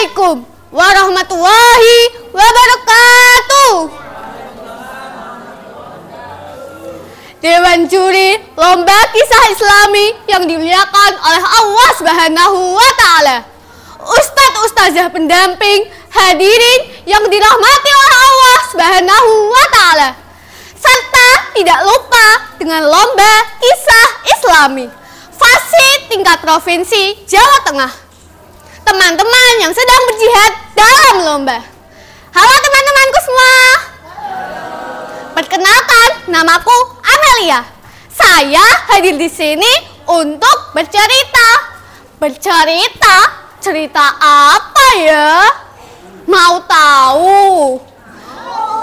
Assalamualaikum warahmatullahi wabarakatuh. Dewan juri lomba kisah Islami yang dimuliakan oleh Allah Subhanahu wa Ta'ala, Ustadz Ustazah pendamping, hadirin yang dirahmati oleh Allah Subhanahu wa Ta'ala, serta tidak lupa dengan lomba kisah Islami fase tingkat provinsi Jawa Tengah. Teman-teman yang sedang berjihad dalam lomba. Halo teman-temanku semua. Perkenalkan, namaku Amelia. Saya hadir di sini untuk bercerita. Cerita apa ya? Mau tahu?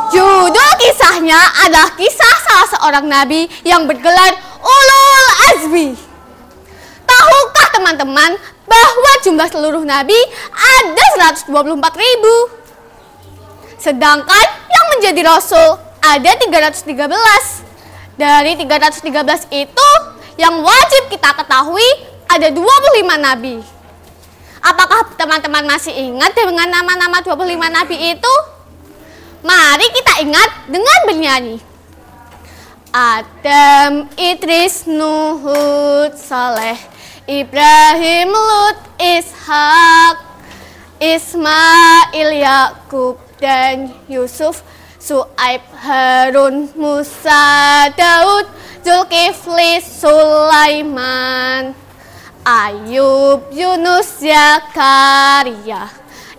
Judul kisahnya adalah kisah salah seorang nabi yang bergelar Ulul Azmi. Tahukah teman-teman bahwa jumlah seluruh nabi ada 124.000? Sedangkan yang menjadi rasul ada 313. Dari 313 itu yang wajib kita ketahui ada 25 nabi. Apakah teman-teman masih ingat dengan nama-nama 25 nabi itu? Mari kita ingat dengan bernyanyi. Adam, Idris, Nuh, Hud, Saleh, Ibrahim, Lut, Ishak, Ismail, Yakub, dan Yusuf, Su'aib, Harun, Musa, Daud, Zulkifli, Sulaiman, Ayub, Yunus, Zakaria,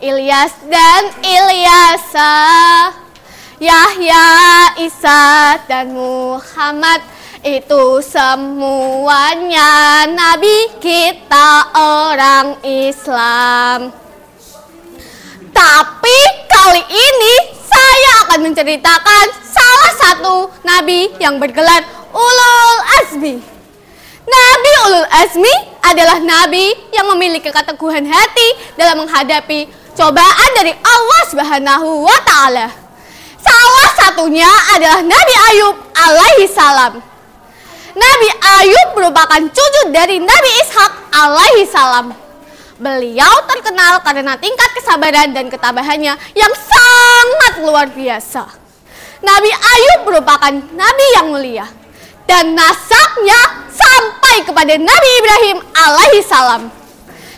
Ilyas dan Ilyasa, Yahya, Isa, dan Muhammad. Itu semuanya nabi kita orang Islam. Tapi kali ini saya akan menceritakan salah satu nabi yang bergelar Ulul Azmi. Nabi Ulul Azmi adalah nabi yang memiliki keteguhan hati dalam menghadapi cobaan dari Allah Subhanahu wa Ta'ala. Salah satunya adalah Nabi Ayub alaihi salam. Nabi Ayub merupakan cucu dari Nabi Ishak alaihi salam. Beliau terkenal karena tingkat kesabaran dan ketabahannya yang sangat luar biasa. Nabi Ayub merupakan nabi yang mulia dan nasabnya sampai kepada Nabi Ibrahim alaihi salam.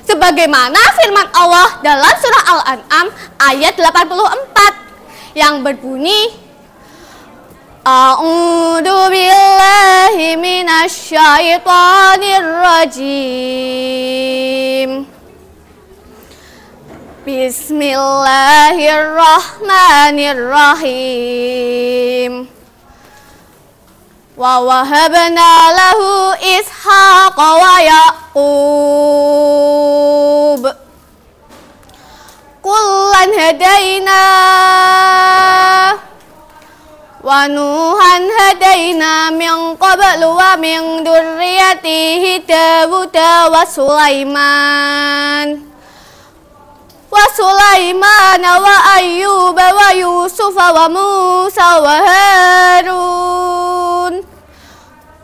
Sebagaimana firman Allah dalam surah Al-An'am ayat 84 yang berbunyi, A'udzu billahi minasyaitonir rajim. Bismillahirrahmanirrahim. Wa wahabna lahu Ishaqa wa Yaqub. Kullan hadaina wa Nuhan hadaina min qablu wa min dzurriyyatihi Dawud wa Sulaiman wa Ayyub wa Yusuf wa Musa wa Harun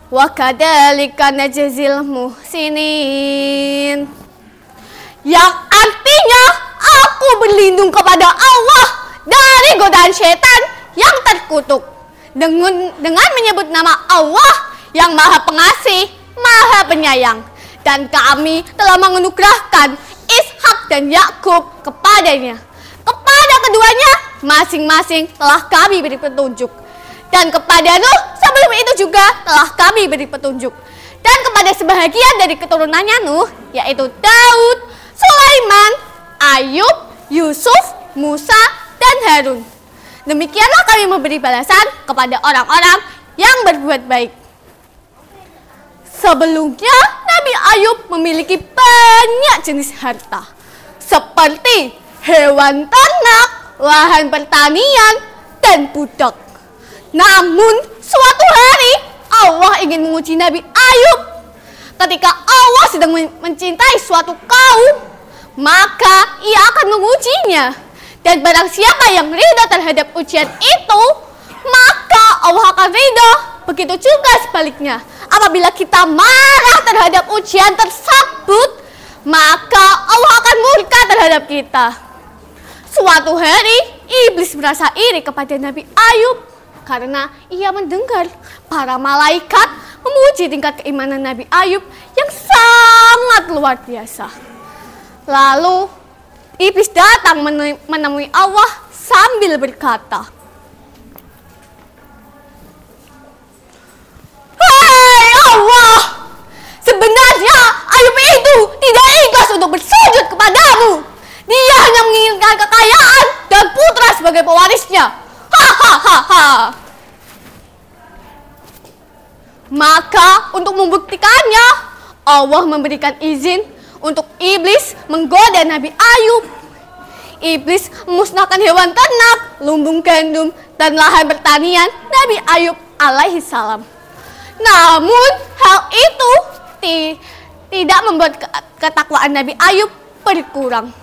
wa kadzalika najzil muhsinin, yang artinya aku berlindung kepada Allah dari godaan setan yang terkutuk dengan menyebut nama Allah yang Maha Pengasih, Maha Penyayang, dan kami telah menganugerahkan Ishak dan Yakub kepadanya. Kepada keduanya masing-masing telah kami beri petunjuk, dan kepada Nuh sebelum itu juga telah kami beri petunjuk, dan kepada sebahagian dari keturunannya Nuh, yaitu Daud, Sulaiman, Ayub, Yusuf, Musa, dan Harun. Demikianlah kami memberi balasan kepada orang-orang yang berbuat baik. Sebelumnya Nabi Ayub memiliki banyak jenis harta, seperti hewan ternak, lahan pertanian, dan budak. Namun suatu hari Allah ingin menguji Nabi Ayub. Ketika Allah sedang mencintai suatu kaum, maka ia akan mengujinya. Dan barang siapa yang ridha terhadap ujian itu, maka Allah akan ridha. Begitu juga sebaliknya, apabila kita marah terhadap ujian tersebut, maka Allah akan murka terhadap kita. Suatu hari, iblis merasa iri kepada Nabi Ayub karena ia mendengar para malaikat memuji tingkat keimanan Nabi Ayub yang sangat luar biasa. Lalu, iblis datang menemui Allah sambil berkata, "Hai Allah, sebenarnya Ayub itu tidak ikhlas untuk bersujud kepadamu. Dia hanya menginginkan kekayaan dan putra sebagai pewarisnya. Hahaha." Maka untuk membuktikannya, Allah memberikan izin untuk iblis menggoda Nabi Ayub. Iblis memusnahkan hewan ternak, lumbung gandum, dan lahan pertanian Nabi Ayub alaihi salam. Namun hal itu tidak membuat ketakwaan Nabi Ayub berkurang.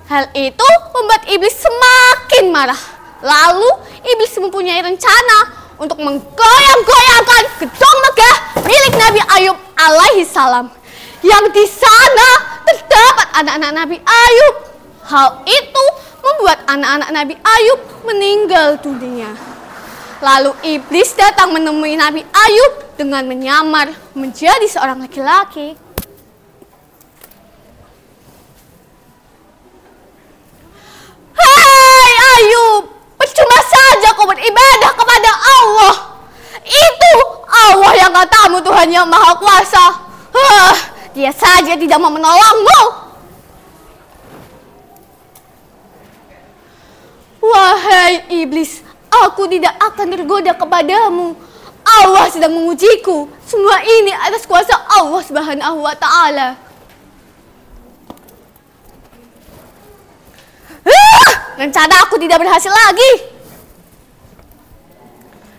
Hal itu membuat iblis semakin marah. Lalu iblis mempunyai rencana untuk menggoyang-goyangkan gedung megah milik Nabi Ayub alaihi salam. Yang di sana terdapat anak-anak Nabi Ayub. Hal itu membuat anak-anak Nabi Ayub meninggal dunia. Lalu iblis datang menemui Nabi Ayub dengan menyamar menjadi seorang laki-laki. "Hai Ayub, percuma saja kau beribadah kepada Allah. Itu Allah yang katamu Tuhan yang Maha Kuasa. Dia saja tidak mau menolongmu." "Wahai iblis, aku tidak akan tergoda kepadamu. Allah sedang mengujiku. Semua ini atas kuasa Allah Subhanahu wa Ta'ala." Rencana aku tidak berhasil lagi.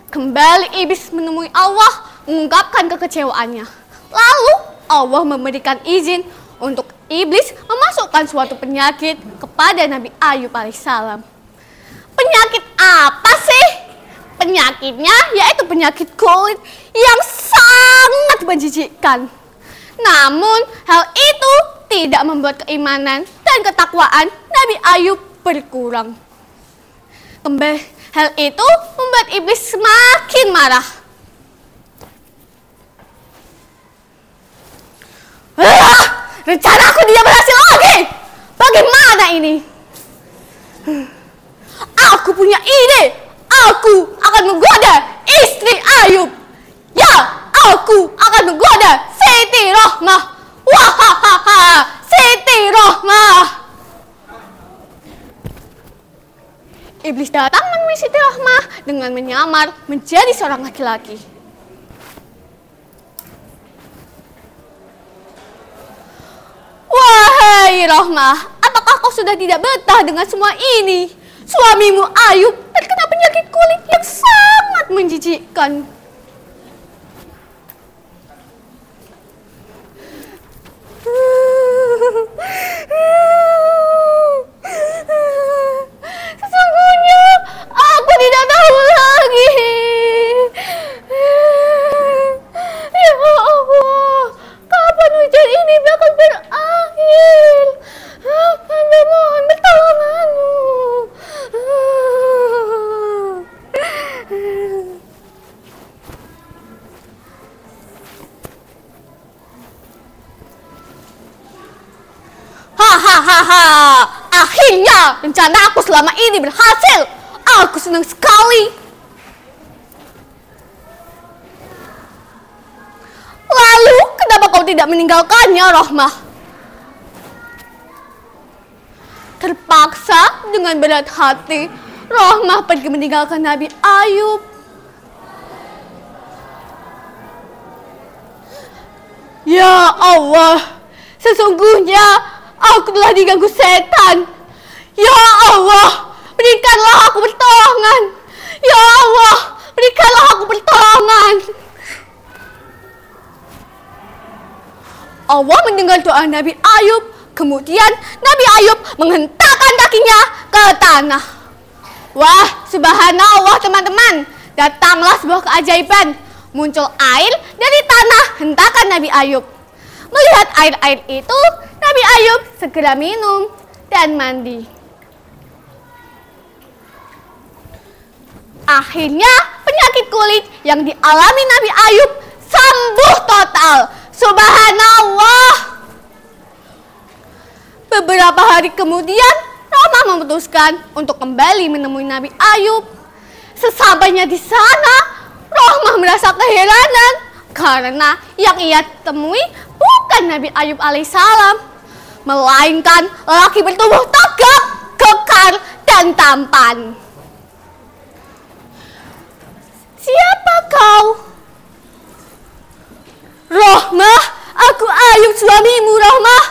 Kembali iblis menemui Allah, mengungkapkan kekecewaannya. Lalu Allah memberikan izin untuk iblis memasukkan suatu penyakit kepada Nabi Ayub alaihissalam. Penyakit apa sih? Penyakitnya yaitu penyakit kulit yang sangat menjijikkan. Namun hal itu tidak membuat keimanan dan ketakwaan Nabi Ayub berkurang. Hal itu membuat iblis semakin marah. Rencanaku tidak berhasil lagi. Bagaimana ini? Aku punya ide. Aku akan menggoda istri Ayub. Ya, aku akan menggoda Siti Rohmah. Wahahaha, Siti Rohmah. Iblis datang menemui Siti Rohmah dengan menyamar menjadi seorang laki-laki. "Wahai Rohmah, apakah kau sudah tidak betah dengan semua ini? Suamimu Ayub terkena penyakit kulit yang sangat menjijikkan." "Sesungguhnya aku tidak tahu lagi. Ya Allah, kapan hujan ini bakal berakhir? Hamba mohon pertolonganmu." Hahaha, akhirnya rencana aku selama ini berhasil. Aku senang sekali. Lalu kenapa kau tidak meninggalkannya, Rohmah? Terpaksa dengan berat hati, Rohmah pergi meninggalkan Nabi Ayub. Ya Allah, sesungguhnya aku telah diganggu setan. Ya Allah, berikanlah aku pertolongan. Ya Allah, berikanlah aku pertolongan. Allah mendengar doa Nabi Ayub. Kemudian Nabi Ayub menghentakkan kakinya ke tanah. Wah, subhanallah teman-teman. Datanglah sebuah keajaiban. Muncul air dari tanah hentakan Nabi Ayub. Melihat air-air itu, Nabi Ayub segera minum dan mandi. Akhirnya penyakit kulit yang dialami Nabi Ayub sembuh total. Subhanallah. Beberapa hari kemudian, Rahmah memutuskan untuk kembali menemui Nabi Ayub. Sesampainya di sana, Rahmah merasa keheranan karena yang ia temui bukan Nabi Ayub alaihissalam, melainkan lelaki bertubuh tegap, kekar, dan tampan. Siapa kau? Rahmah, aku Ayub suamimu, Rahmah.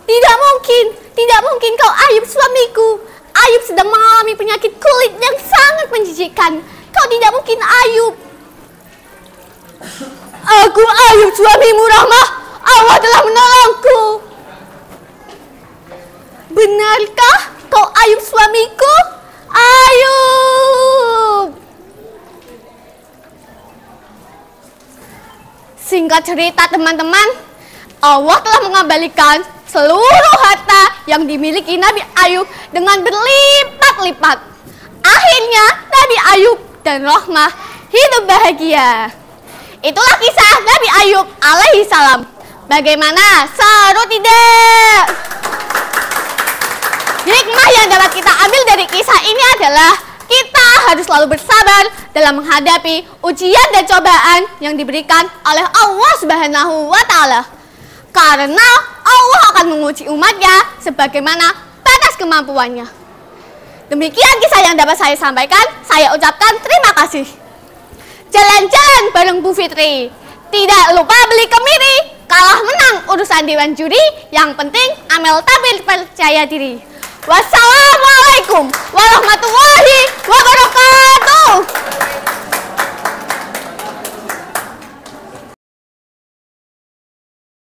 Tidak mungkin kau Ayub suamiku. Ayub sedang mengalami penyakit kulit yang sangat menjijikkan. Kau tidak mungkin Ayub. Aku Ayub suamimu, Rahmah. Allah telah menolongku. Benarkah kau Ayub suamiku? Ayub. Singkat cerita teman-teman, Allah telah mengembalikan seluruh harta yang dimiliki Nabi Ayub dengan berlipat-lipat. Akhirnya Nabi Ayub dan Rahmah hidup bahagia. Itulah kisah Nabi Ayub alaihissalam. Bagaimana? Seru tidak? Hikmah yang dapat kita ambil dari kisah ini adalah kita harus selalu bersabar dalam menghadapi ujian dan cobaan yang diberikan oleh Allah Subhanahu wa Ta'ala. Karena Allah akan menguji umatnya sebagaimana batas kemampuannya. Demikian kisah yang dapat saya sampaikan. Saya ucapkan terima kasih. Jalan-jalan bareng Bu Fitri. Tidak lupa beli kemiri. Kalah menang urusan dewan juri. Yang penting Amel tampil percaya diri. Wassalamualaikum warahmatullahi